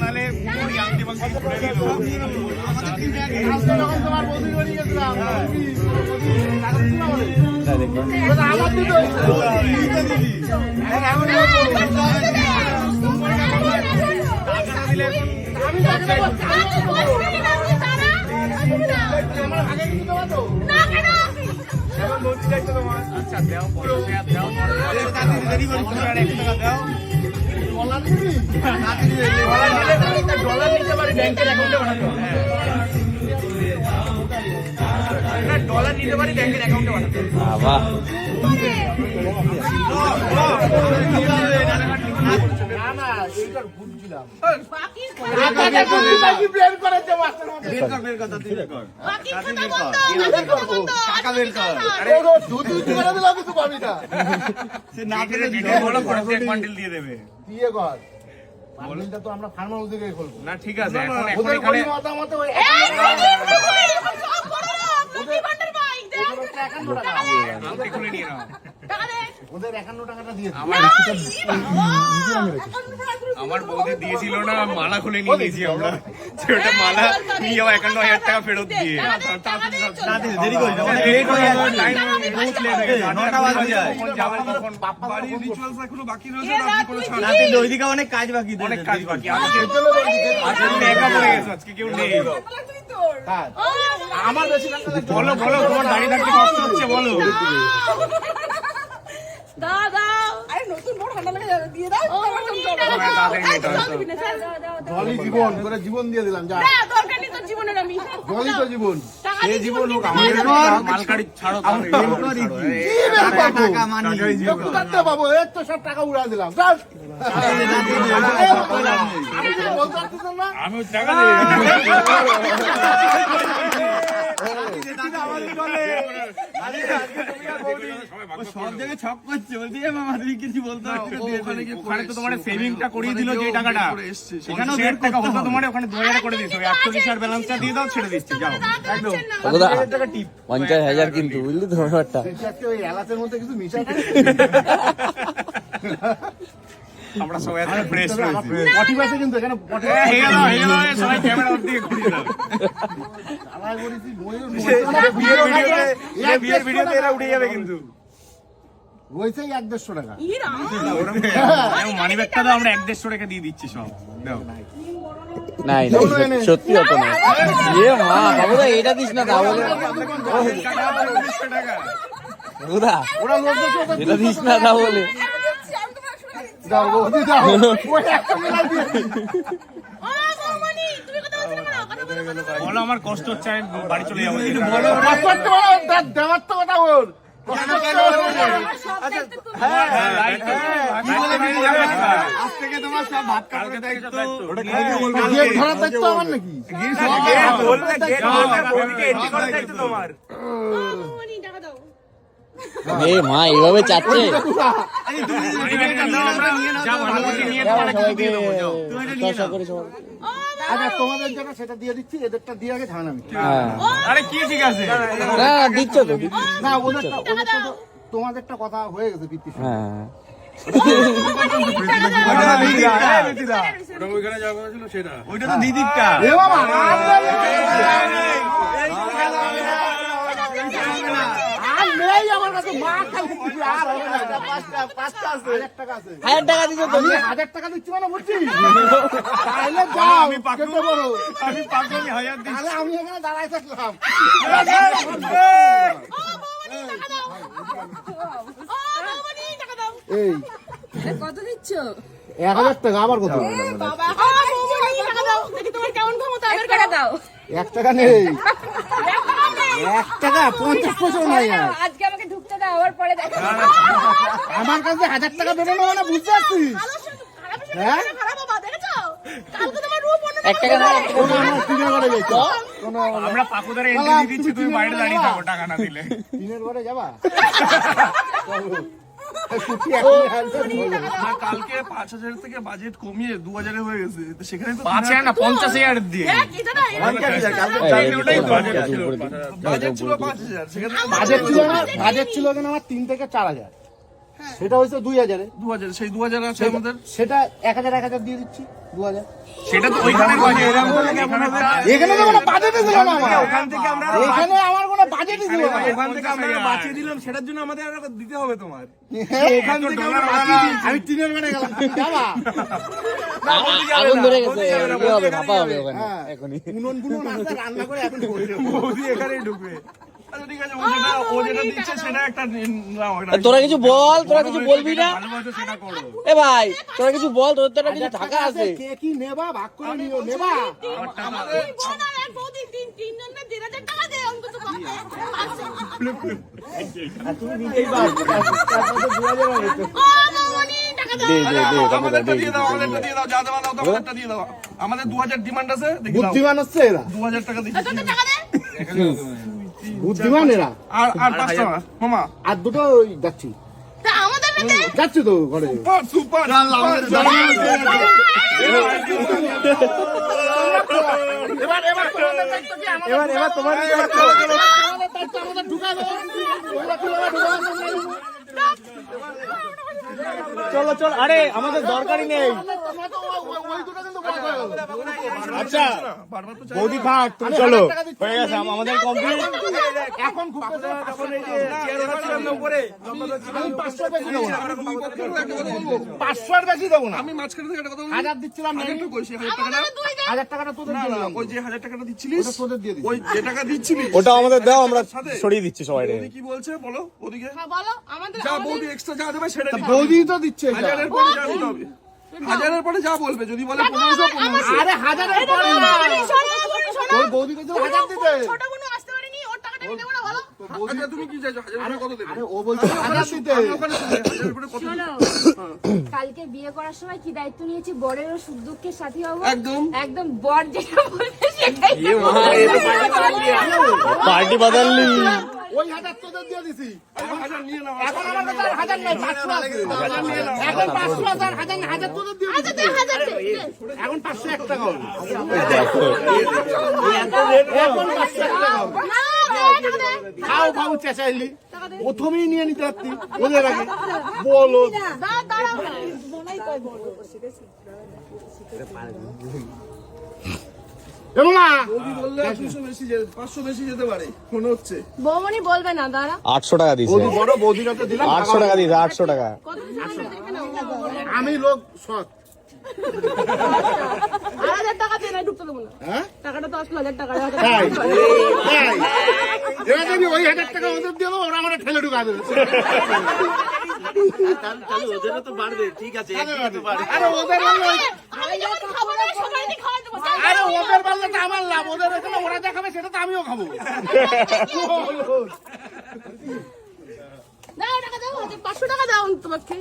নালে আচ্ছা দাও ডলার নিতে পারি ব্যাংকের অ্যাকাউন্টে বানাতে ডলার নিতে পারি ব্যাংকের অ্যাকাউন্টে বানাতে বাহ দিয়ে দেবে তো আমরা ফার্ম হাউস থেকে খুলবো না ঠিক আছে ওদের 51 টাকাটা দিয়ে আমার বৌদি দিয়েছিল না মালা খুলে নিয়ে নিয়েছি আমরা সেটা মালা নিয়ে 51,000 টাকা ফেরত দিয়ে দেরি করে ওইদিকে অনেক কাজ বাকি আজকে কেউ নেই আমার বেশি বলো বলো তোমার দাঁড়িয়ে থাকতে কষ্ট হচ্ছে বলো জীবন দিয়ে দিলাম জীবন পাবো এর তো সব টাকা উড়া দিলাম আমি সব জায়গায় ছক করছে বলছি মামা তুমি কিছু বলতে ওখানে তো তোমার সেভিংটা করিয়ে দিল যে টাকাটা সেখানেও 1.5 টাকা হতো তোমার ওখানে 2000 করে দিয়েছো 41 ব্যালেন্সটা দিয়ে দাও ছেড়ে দিচ্ছি যাও একদম 50,000 কিন্তু বুঝলি তো ব্যাপারটা ওই এলাচের মধ্যে কিছু মিশাই আমরা সবাই এত ফ্রেশ রয়েছি পটি পাশে কিন্তু এখানে পটি হয়ে গেল সবাই ক্যামেরা অফ দিয়ে ঘুরিয়ে দাও আলাই বলেছি বিয়ের ভিডিওতে এরা উঠে যাবে কিন্তু ওইটাই 150 টাকা মানি ব্যাগটা দাও আমরা 150 টাকা দিয়ে দিচ্ছি সব দাও নাই সত্যি হতো না মা বাবুদা এটা দিস না তাহলে এটা দিস না তাহলে বলো আমার কষ্ট হচ্ছে আমি বাড়ি চলে যাবো দেওয়ার তো কথা বল আজ থেকে তোমার সব ভাত কালকে দায়িত্ব আমার নাকি তোমার মা এইভাবে চাচ্ছে আচ্ছা তোমাদের যেটা সেটা দিয়ে দিচ্ছি এদেরটা দিয়ে আগে ঝানামি আরে কি ঠিক আছে দিচ্ছ তো না ওদেরটা তো তোমাদেরটা কথা হয়ে গেছে পিত্তি ওইটা তো দিদিরটা আমার কাছে মা খালি আর হবে না 5,000 টাকা আছে 1,000 টাকা দিছো তো 1,000 টাকা দিচ্ছি মানে বুঝছি তাহলে যাও আমি পাকবো 1000 দিচ্ছি তাহলে আমি এখানে দাঁড়ায় থাকলাম এই কত দিচ্ছ 1,000 টাকা আবার কত তোমার কেমন ক্ষমতা 1 টাকা দাও 1 টাকা নেই 1 টাকা 50 পয়সা নাই আজকে আমাকে ঢুকতে দাও আবার পরে দেখো আমার কাছে 1,000 টাকা বেরোনো মানে বুঝতে পারছিস হ্যাঁ খারাপ বাবা দেখেছো কালকে তোমার রূপ অন্য 1 টাকা না আমরা পাকুদারে এন্ট্রি দিচ্ছি তুমি বাইরে দাঁড়িয়ে থাকো টাকা না দিলে দিনের ঘরে যাবা কালকে 5,000 থেকে বাজেট কমিয়ে 2,000 হয়ে গেছে সেখানে তো 5,000 না 50,000 দিয়ে বাজেট ছিল 5,000 সেখানে বাজেট ছিল কেন আমার 3 থেকে 4,000 সেটা হয়েছে 2,000 2,000 সেই 2,000 আছে আমাদের সেটা 1,000 দিয়ে দিচ্ছি 2000 সেটা তো ওইখানের বাজেট, এখানে তো কোনো বাজেটই ছিল না আমার। ওখান থেকে আমরা এখানে আমার কোনো বাজেটই ছিল না। ওখান থেকে আমরা বাঁচিয়ে দিলাম, সেটার জন্য আমাদের আর দিতে হবে তোমার। এখান থেকে আমরা বাঁচিয়ে দিয়েছি। আমি টিনের বেড়ে গেলাম যাবা আগুন ধরে গেছে, কি হবে, ভাপা হবে ওখানে এখনই। উনুন আছে রান্না করে এখন করবে। বৌদি এখানেই ঢুকবে। আচ্ছা ঠিক আছে, ও যেটা দিচ্ছে সেটা একটা নাও, এটা তোরা কিছু বল, তোরা কিছু বলবি না? ভালোবাসো সেটা করো। এ ভাই তোরা কিছু বল, তোদের তো একটা কিছু ঢাকা আছে। কে কি নেবা ভাগ করে নিও নেবা। তিনজনের 3000 টাকা দে অন্তত আমাদেরটা দিয়ে দাও, আমাদেরটা দিয়ে দাও, যা দেওয়া দাও, আমাদেরটা দিয়ে দাও। আমাদের 2000 ডিমান্ড আছে, দেখি দাও। বুদ্ধিমান হচ্ছে এরা, 2000 টাকা দিচ্ছি। বুদ্ধিমান এরা। আর 5 টাকা মামা। আর দুটো ওই যাচ্ছি আমাদের যাচ্ছি তো ঘরে। সুপার এবার তোমার আমাদের ঢুকা দেবো। চলো চল, আরে আমাদের দরকারই নেই। আচ্ছা বৌদি থাক, তুমি চলো, হয়ে গেছে আমাদের কমপ্লিট। এখন খুব উপরে 500 বেশি দেবো না। আমি মাঝখানে থেকে একটা কথা বলবো, 1000 দিচ্ছিলাম না, একটু কইছি 1000 টাকাটা। 1000 টাকাটা তোদের না দিয়ে না, দিলাম। ওই যে 1000 টাকাটা দিচ্ছিলিস, ওটা তোদের দিয়ে দিচ্ছি। ওই যে টাকা দিচ্ছিলিস ওটা আমাদের দাও, আমরা সাথে সরিয়ে দিচ্ছি সবাই। বৌদি কি বলছে বলো, ওদিকে বলো আমাদের যা বৌদি এক্সট্রা যা দেবে সেটা দিতে হবে। বৌদি তো দিচ্ছে এটা। 1000-এর পরে যা দিতে হবে, 1000-এর পরে যা বলবে, যদি বলে 1500 আরে 1000-এর পরে না। ওই বৌদি কইছে 1000 দিতে। ছোট বোনও আসতে পারেনি, ওর টাকাটা কি দেবো না বলো? আচ্ছা তুমি কি চাইছো, 1000 টাকা কত দেবে? আরে ও বলছে 1000 দিতে। আমি ওখানে শুনি, 1000-এর পরে কত দেবে? কালকে বিয়ে করার সময় কি দায়িত্ব নিয়েছি, বরেরও সুখ দুঃখের সাথী হবো। একদম। একদম বর যেটা বলবে সেটাই। পার্টি বদললি। ওই 1000 তোদের দিয়ে দিছি। 1000 নিয়ে নাও। এখন আমার কাছে 1000 নাই, 500 আছে। এখন 500 আছে, 1000 তোদের দিয়ে দিছি। এখন 500 এক টাকা হবে। এখন 500 এক টাকা হবে। খাও খাও চেঁচাইলি, প্রথমেই নিয়ে নিতে পারতি ওদের আগে বলো। বৌদি বললে 200 বেশি 500 বেশি যেতে পারে মনে হচ্ছে। বৌমনি বলবে না, দাঁড়া। 800 টাকা দিছে, বৌদি বড় বৌদির হাতে দিলাম। 800 টাকা দিছে, 800 টাকা। আমি লোক সৎ। 1000 টাকা দিয়ে ঢুকতে দেবো না। হ্যাঁ টাকাটা তো আসলো 1000 টাকা। তাই তাই এবার যদি ওই 1000 টাকা ওদের দিয়ে দেবো, ওরা আমরা ঠেলে ঢুকা দেবে। ওদেরও তো বাড়বে, ঠিক আছে, আরে ওদের বললে আমি যখন খাবো না সকালে খাওয়া দেবো। আরে ওদের বললে তো আমার লাভ, ওদের এখানে ওরা দেখাবে সেটা তো আমিও খাবো। দাও টাকা দাও, 500 টাকা দাও তোমাকে।